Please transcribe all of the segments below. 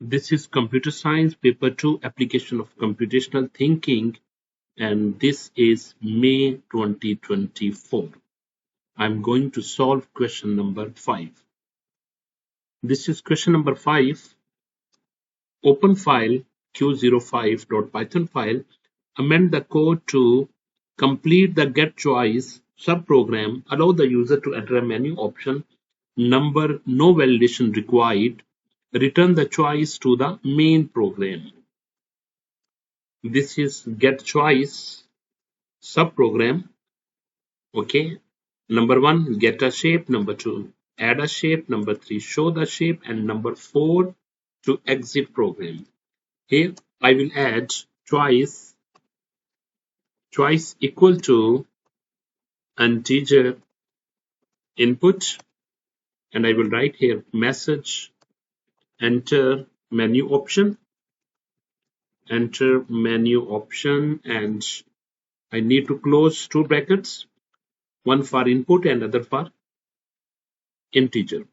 This is Computer Science Paper 2 Application of Computational Thinking, and this is May 2024. I'm going to solve question number 5. This is question number 5. Open file q05.python file. Amend the code to complete the getChoice subprogram. Allow the user to enter a menu option. Number no validation required. Return the choice to the main program. This is getChoice subprogram. Okay. Number 1, get a shape. Number 2, add a shape. Number 3, show the shape. And number 4, to exit program. Here I will add choice equal to integer input, and I will write here message enter menu option, and I need to close two brackets, one for input and other for integer.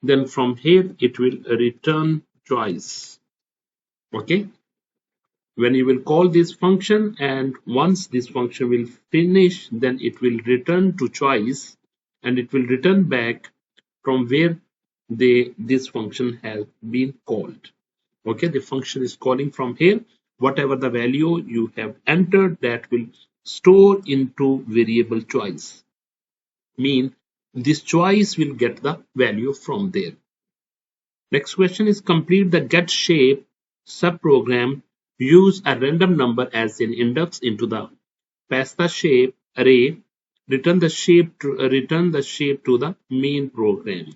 Then from here it will return choice. Okay, when you will call this function, and once this function will finish, then it will return to choice, and it will return back from where this function has been called. Okay, the function is calling from here. Whatever the value you have entered, that will store into variable choice. Mean this choice will get the value from there. Next question is complete the getShape subprogram. Use a random number as an index into the shape array. Return the shape to the main program.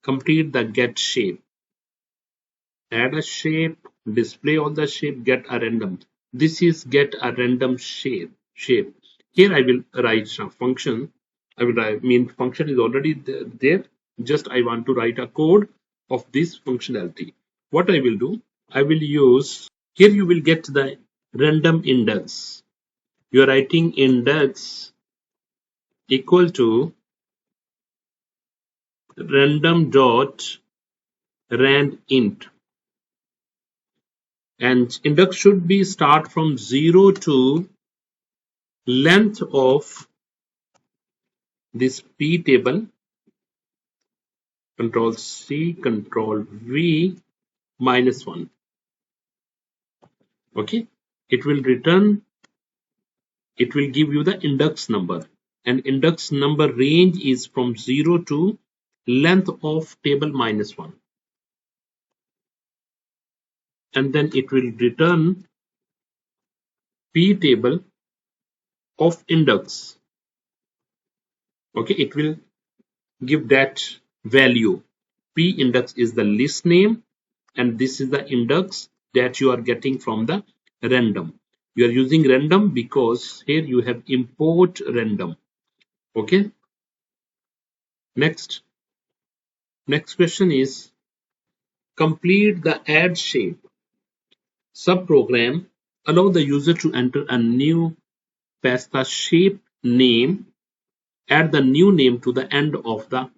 Complete the getShape. Add a shape, display all the shape, get a random. This is get a random shape. Here I will write a function. Function is already there. Just I want to write a code of this functionality. What I will do, I will use, here you will get the random index. You are writing index equal to random dot rand int, and index should be start from 0 to length of this p table. Control C, Control V, -1. Okay, it will give you the index number, and index number range is from 0 to length of table -1, and then it will return p table of index. Okay, it will give that value. P index is the list name, and this is the index that you are getting from the random. You are using random because here you have import random. Okay, next question is complete the addShape subprogram. Allow the user to enter a new shape name. Add the new name to the end of the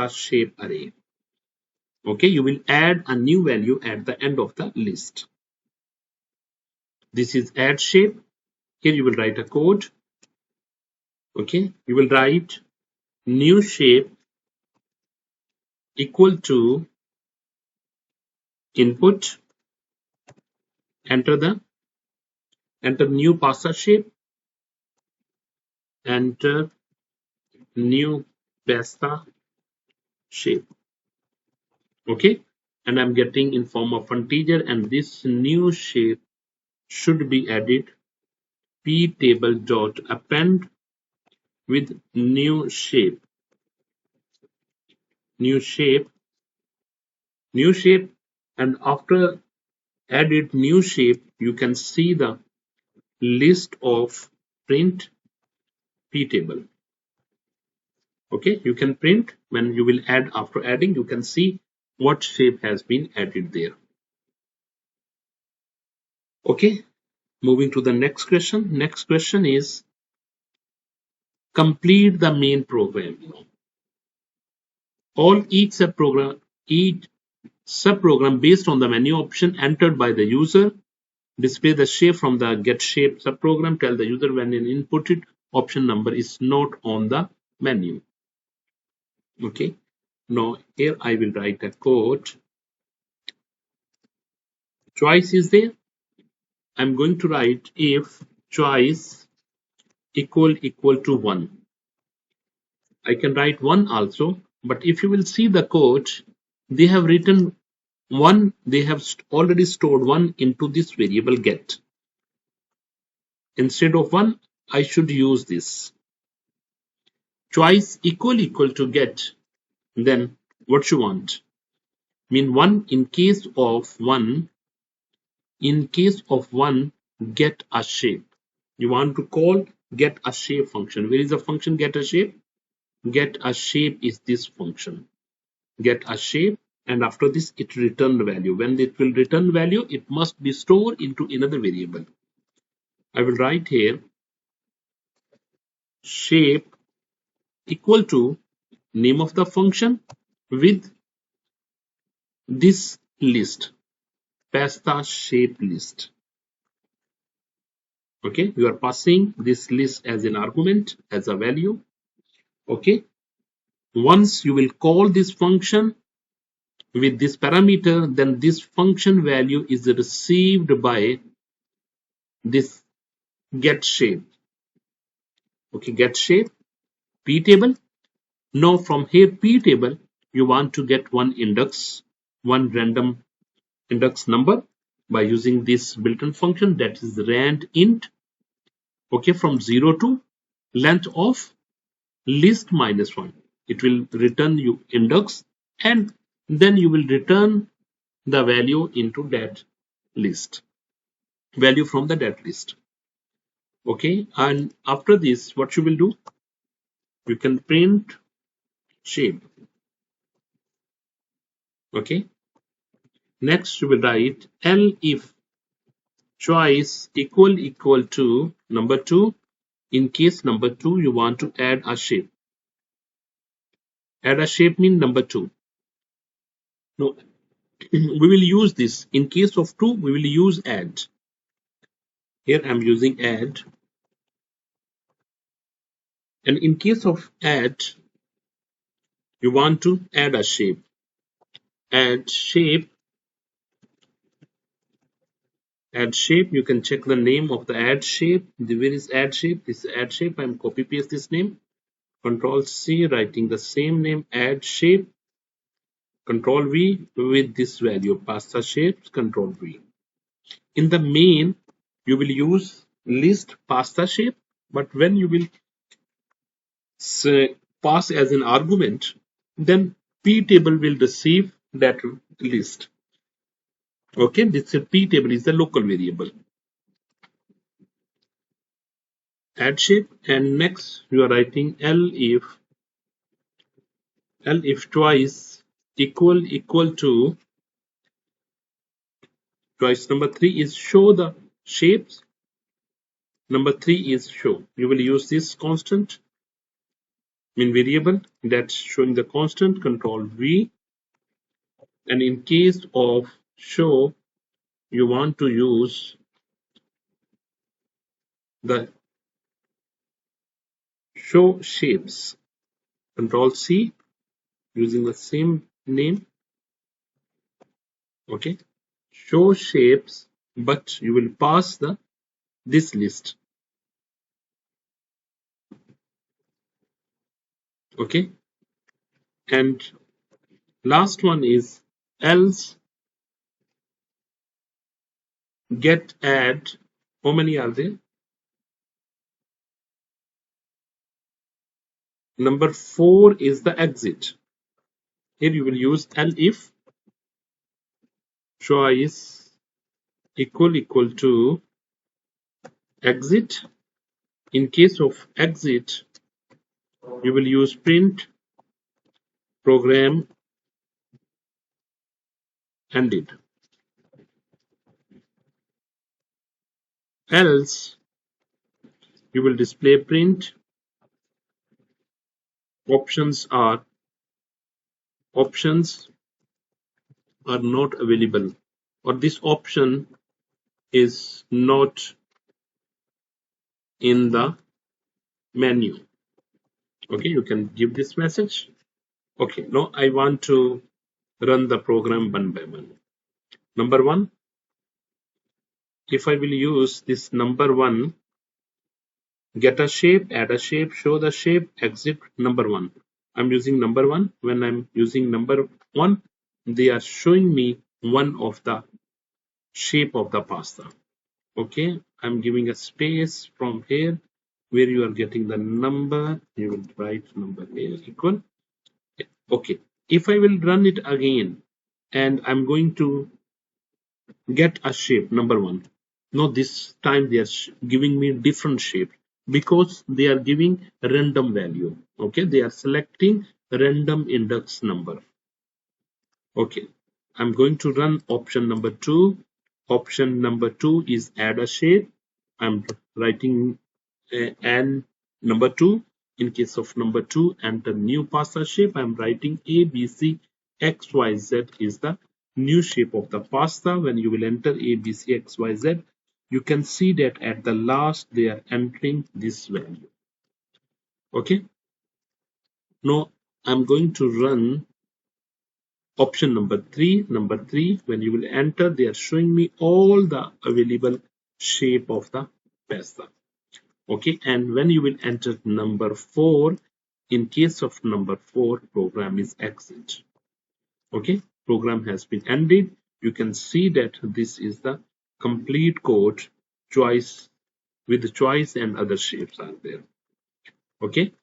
shape array. Okay, you will add a new value at the end of the list. This is addShape. Here you will write a code. Okay, you will write new shape equal to input. Enter new pasta shape. Enter new pasta shape. Okay, and I'm getting in form of integer, and this new shape should be added p table dot append with new shape, and after added new shape, you can see the list of print p table. Okay, you can print when you will add. After adding, you can see what shape has been added there. Okay, moving to the next question. Next question is complete the main program. Each subprogram based on the menu option entered by the user. Display the shape from the getShape subprogram. Tell the user when an inputted option number is not on the menu. Okay. Now here I will write a code. Choice is there. I'm going to write if choice equal to 1. I can write 1 also, but if you will see the code, they have written 1, they have already stored 1 into this variable get. Instead of 1, I should use this. Choice equal to get, then what you want? Mean 1 in case of 1, get a shape. You want to call get a shape function. Where is the function get a shape? Get a shape is this function. Get a shape, and after this it return the value. When it will return value, it must be stored into another variable. I will write here shape equal to name of the function with this list, pasta shape list. Okay, you are passing this list as an argument, as a value. Okay, once you will call this function with this parameter, then this function value is received by this get shape. Okay, get shape p table. Now from here p table, you want to get one index, one random index number by using this built-in function, that is rand int. Okay, from 0 to length of list minus 1. It will return you index, and then you will return the value into that list, value from the that list. Okay, and after this, what you will do? You can print shape. Okay, next you will write elif choice equal to number 2. In case number 2, you want to add a shape. Add a shape means number 2. No, we will use this. In case of 2, we will use add. Here I'm using add. And in case of add, you want to add a shape. Add shape. Add shape. You can check the name of the add shape. Where is add shape? This is add shape. I'm copy paste this name. Control C, writing the same name, add shape. Control V with this value, pasta shapes. Control V. In the main, you will use list pasta shape, but when you will say, pass as an argument, then p table will receive that list. Okay, this p table is the local variable. Add shape, and next you are writing elif twice equal to choice number 3 is show the shapes. Number 3 is show. You will use this constant mean variable that's showing the constant. Control V. And in case of show, you want to use the show shapes. Control C using the same name. Okay, show shapes, but you will pass this list. Okay, and last one is else get add. How many are there? Number 4 is the exit. Here you will use elif choice equal to exit. In case of exit, you will use print program ended. Else, you will display print options are not available, or this option is not in the menu. Okay, you can give this message. Okay, now I want to run the program one by one. Number one, if I will use this number one, get a shape, add a shape, show the shape, exit number one. I'm using number one. When I'm using number one, they are showing me one of the shape of the pasta. Okay, I'm giving a space from here where you are getting the number. You will write number here equal. Okay, if I will run it again and I'm going to get a shape, number one. No, this time they are giving me different shape because they are giving random value. Okay, they are selecting random index number. Okay, I'm going to run option number two. Option number two is add a shape. I'm writing and number two. In case of number two, enter new pasta shape. I'm writing ABC XYZ is the new shape of the pasta. When you will enter ABC XYZ, you can see that at the last they are entering this value. Okay. Now I'm going to run option number three. Number three, when you will enter, they are showing me all the available shape of the pasta. Okay, and when you will enter number four, in case of number four, program is exit. Okay, program has been ended. You can see that this is the complete code choice with the choice and other shapes are there. Okay,